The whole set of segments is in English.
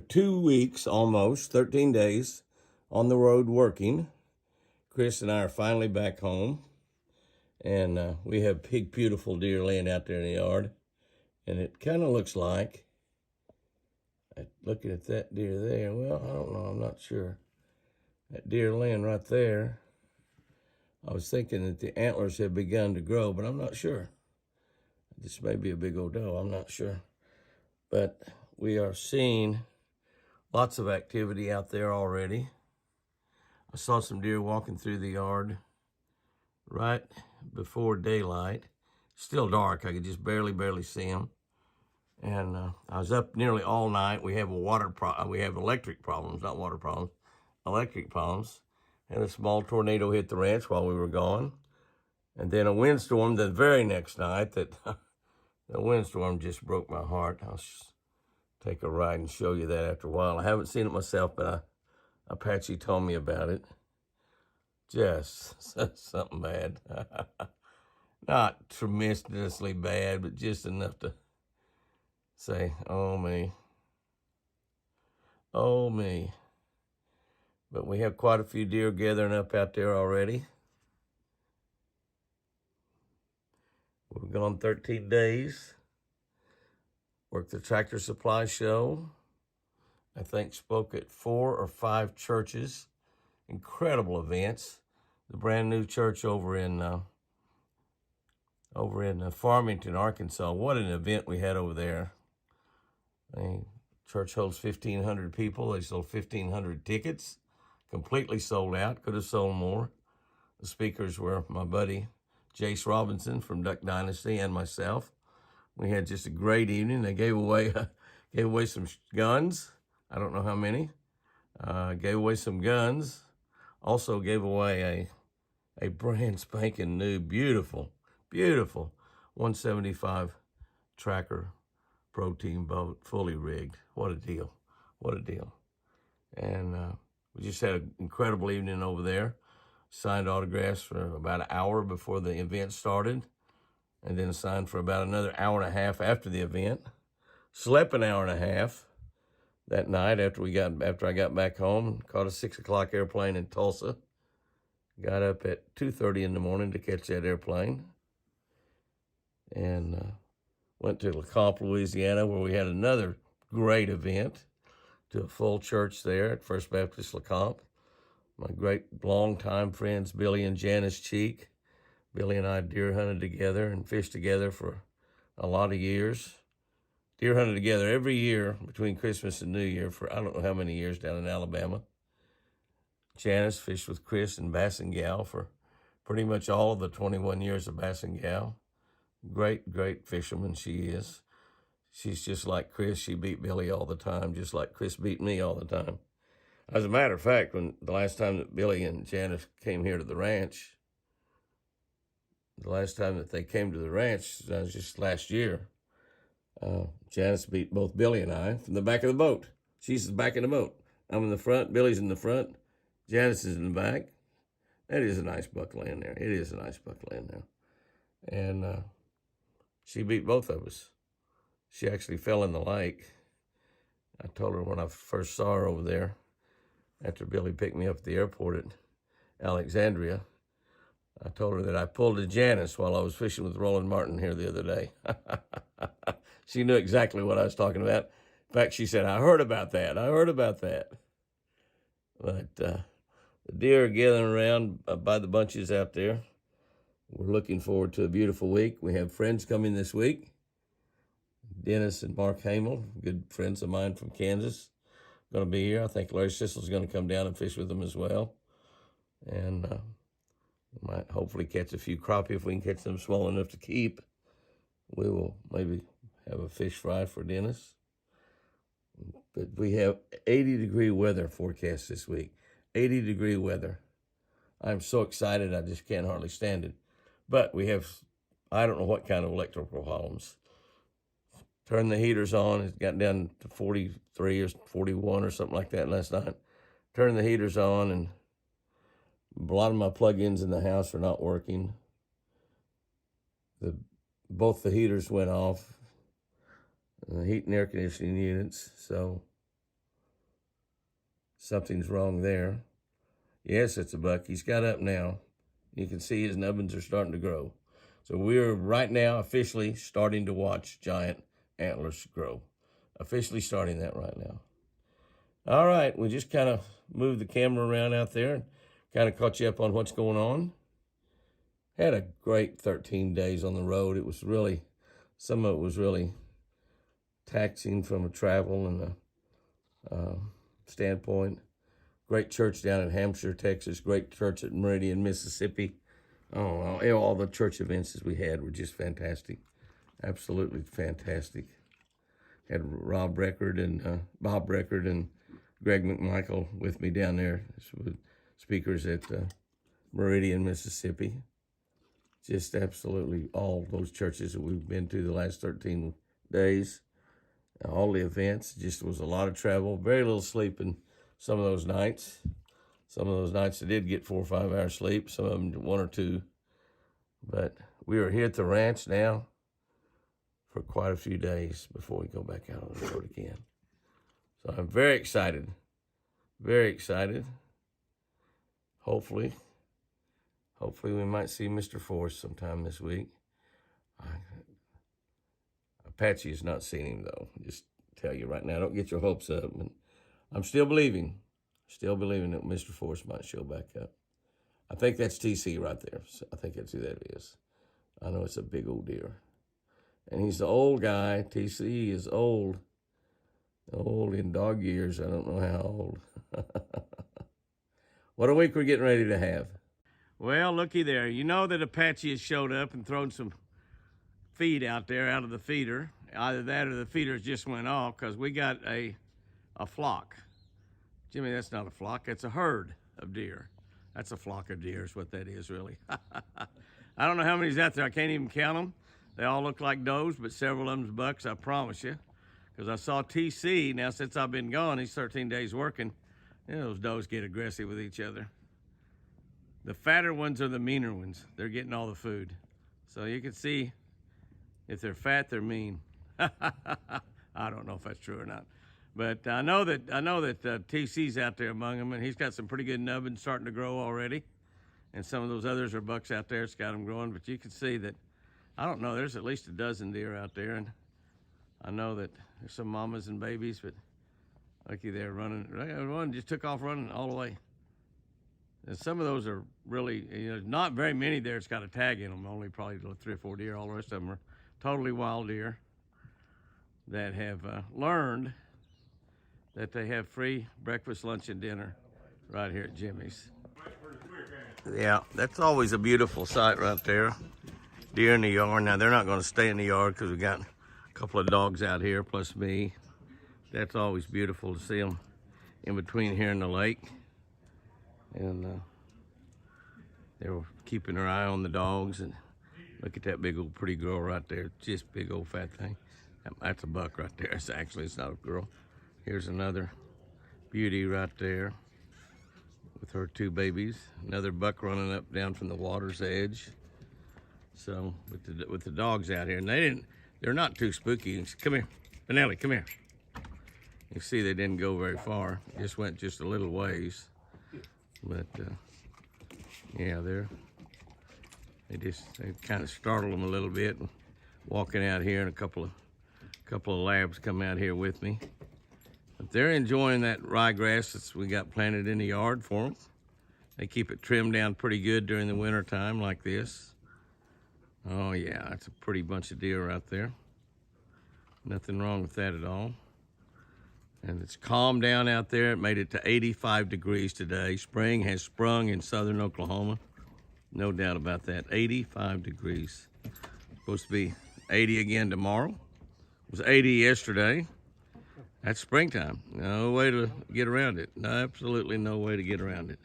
2 weeks, almost 13 days on the road working. Chris and I are finally back home, and we have big, beautiful deer laying out there in the yard. And it kind of looks like, looking at that deer there, well, I don't know, I'm not sure. That deer laying right there, I was thinking that the antlers have begun to grow, but I'm not sure. This may be a big old doe, I'm not sure. But we are seeing lots of activity out there already. I saw some deer walking through the yard right before daylight. Still dark, I could just barely see them. And I was up nearly all night. We have we have electric problems, not water problems, electric problems. And a small tornado hit the ranch while we were gone. And then a windstorm the very next night that the windstorm just broke my heart. I'll take a ride and show you that after a while. I haven't seen it myself, but Apache told me about it. Just something bad. Not tremendously bad, but just enough to say, oh me. Oh me. But we have quite a few deer gathering up out there already. We've gone 13 days. Worked the Tractor Supply Show. I think spoke at 4 or 5 churches. Incredible events. The brand new church over in Farmington, Arkansas. What an event we had over there. The church holds 1,500 people. They sold 1,500 tickets. Completely sold out. Could have sold more. The speakers were my buddy Jace Robinson from Duck Dynasty and myself. We had just a great evening. They gave away some guns. I don't know how many. Gave away some guns. Also gave away a brand spanking new, beautiful 175 Tracker Pro Team boat, fully rigged. What a deal. What a deal. And we just had an incredible evening over there. Signed autographs for about an hour before the event started, and then signed for about another hour and a half after the event. Slept an hour and a half that night after I got back home. Caught a 6 o'clock airplane in Tulsa. Got up at 2:30 in the morning to catch that airplane, and went to LeCompte, Louisiana, where we had another great event, to a full church there at First Baptist LeCompte. My great longtime friends, Billy and Janice Cheek. Billy and I deer hunted together and fished together for a lot of years. Deer hunted together every year between Christmas and New Year for I don't know how many years down in Alabama. Janice fished with Chris and Bass and Gal for pretty much all of the 21 years of Bass and Gal. Great fisherman she is. She's just like Chris. She beat Billy all the time, just like Chris beat me all the time. As a matter of fact, when the last time that Billy and Janice came here to the ranch, was just last year. Janice beat both Billy and I from the back of the boat. She's the back of the boat. I'm in the front. Billy's in the front. Janice is in the back. That is a nice buck land there. It is a nice buck land there. And she beat both of us. She actually fell in the lake. I told her when I first saw her over there, after Billy picked me up at the airport at Alexandria, I told her that I pulled a Janice while I was fishing with Roland Martin here the other day. She knew exactly what I was talking about. In fact, she said, I heard about that. But the deer are gathering around by the bunches out there. We're looking forward to a beautiful week. We have friends coming this week. Dennis and Mark Hamel, good friends of mine from Kansas, going to be here. I think Larry Sissel's going to come down and fish with them as well. And we might hopefully catch a few crappie if we can catch them small enough to keep. We will maybe have a fish fry for Dennis. But we have 80-degree weather forecast this week. 80-degree weather. I'm so excited I just can't hardly stand it. But we have, I don't know what kind of electrical problems. Turned the heaters on. It got down to 43 or 41 or something like that last night. Turned the heaters on, and a lot of my plug-ins in the house are not working. Both the heaters went off, the heat and air conditioning units. So Something's wrong there. Yes, it's a buck. He's got up now. You can see his nubbins are starting to grow. So we're right now officially starting to watch giant antlers grow. Officially starting that right now. All right, we just kind of moved the camera around out there and kind of caught you up on what's going on. Had a great 13 days on the road. It was really, some of it was really taxing from a travel and a standpoint. Great church down in Hampshire, Texas. Great church at Meridian, Mississippi. Oh, all the church events we had were just fantastic. Absolutely fantastic. Had Bob Record and Greg McMichael with me down there with speakers at Meridian, Mississippi. Just absolutely all those churches that we've been to the last 13 days. All the events. Just was a lot of travel. Very little sleeping some of those nights. Some of those nights I did get 4 or 5 hours sleep. Some of them 1 or 2. But we are here at the ranch now for quite a few days before we go back out on the road again. So I'm very excited. Very excited. Hopefully we might see Mr. Forrest sometime this week. Apache has not seen him, though. Just tell you right now, don't get your hopes up. I'm still believing that Mr. Forrest might show back up. I think that's TC right there. I think that's who that is. I know it's a big old deer. And he's the old guy. TC is old. Old in dog years. I don't know how old. What a week we're getting ready to have. Well, looky there. You know that Apache has showed up and thrown some feed out there out of the feeder. Either that or the feeders just went off because we got a flock. Jimmy, that's not a flock. That's a herd of deer. That's a flock of deer is what that is, really. I don't know how many's out there. I can't even count them. They all look like does, but several of them's bucks, I promise you. Because I saw TC, now since I've been gone, these 13 days working, those does get aggressive with each other. The fatter ones are the meaner ones. They're getting all the food. So you can see if they're fat, they're mean. I don't know if that's true or not. But I know that TC's out there among them, and he's got some pretty good nubbins starting to grow already. And some of those others are bucks out there that's got them growing. But you can see that, I don't know, there's at least a dozen deer out there. And I know that there's some mamas and babies, but looky there running. One just took off running all the way. And some of those are really, not very many there. It's got a tag in them, only probably 3 or 4 deer. All the rest of them are totally wild deer that have learned that they have free breakfast, lunch, and dinner right here at Jimmy's. Yeah, that's always a beautiful sight right there. Deer in the yard. Now, they're not going to stay in the yard because we got a couple of dogs out here, plus me. That's always beautiful to see them in between here and the lake. And they were keeping their eye on the dogs. And look at that big old pretty girl right there. Just big old fat thing. That's a buck right there. It's not a girl. Here's another beauty right there with her 2 babies. Another buck running up down from the water's edge. So with the dogs out here, and they're not too spooky. Come here, Benelli, come here. You see they didn't go very far. Just went just a little ways. But yeah, they kind of startled them a little bit. Walking out here, and a couple of labs come out here with me. But they're enjoying that ryegrass that we got planted in the yard for them. They keep it trimmed down pretty good during the winter time like this. Oh yeah, that's a pretty bunch of deer out there. Nothing wrong with that at all. And it's calm down out there. It made it to 85 degrees today. Spring has sprung in southern Oklahoma. No doubt about that. 85 degrees. Supposed to be 80 again tomorrow. It was 80 yesterday. That's springtime. No way to get around it. No, absolutely no way to get around it.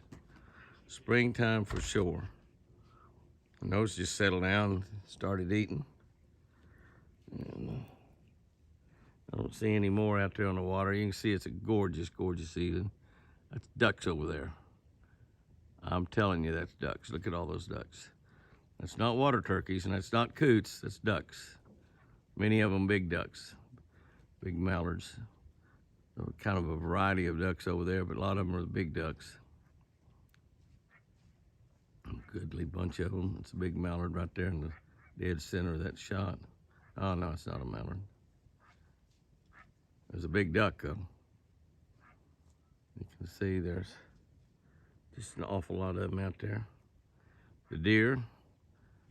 Springtime for sure. And those just settled down and started eating. And I don't see any more out there on the water. You can see it's a gorgeous, gorgeous evening. That's ducks over there. I'm telling you, that's ducks. Look at all those ducks. That's not water turkeys, and that's not coots. That's ducks. Many of them big ducks, big mallards. kind of a variety of ducks over there, but a lot of them are the big ducks. A goodly bunch of them. It's a big mallard right there in the dead center of that shot. Oh, no, it's not a mallard. There's a big duck, though. You can see there's just an awful lot of them out there. The deer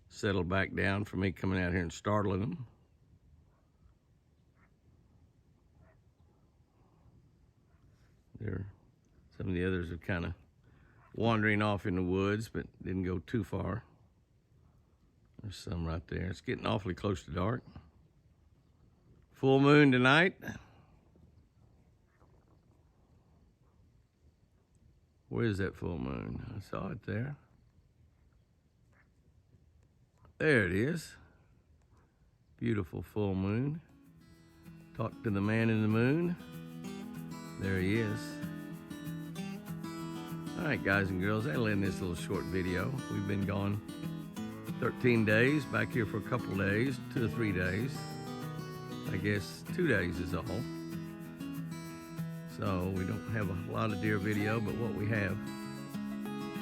settled back down for me coming out here and startling them. Some of the others are kind of wandering off in the woods, but didn't go too far. There's some right there. It's getting awfully close to dark. Full moon tonight. Where is that full moon? I saw it there. There it is. Beautiful full moon. Talk to the man in the moon. There he is. All right, guys and girls, that'll end this little short video. We've been gone 13 days, back here for a couple days, 2 or 3 days. I guess 2 days is all. So we don't have a lot of deer video, but what we have,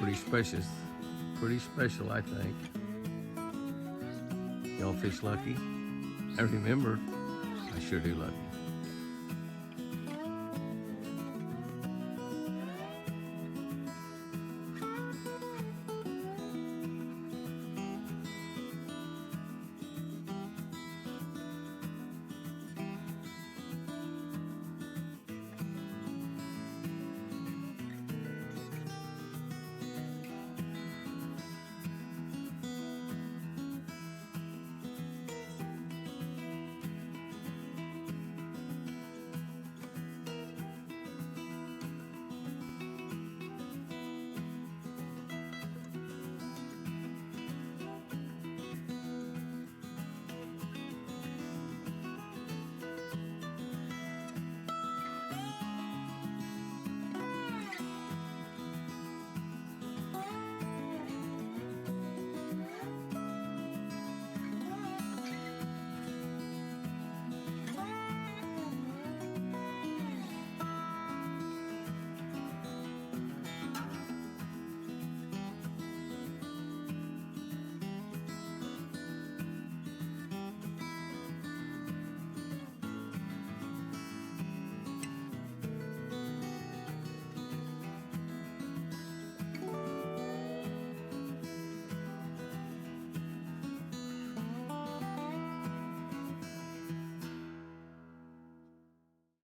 pretty special, I think. Y'all fish lucky. And remember, I sure do love you.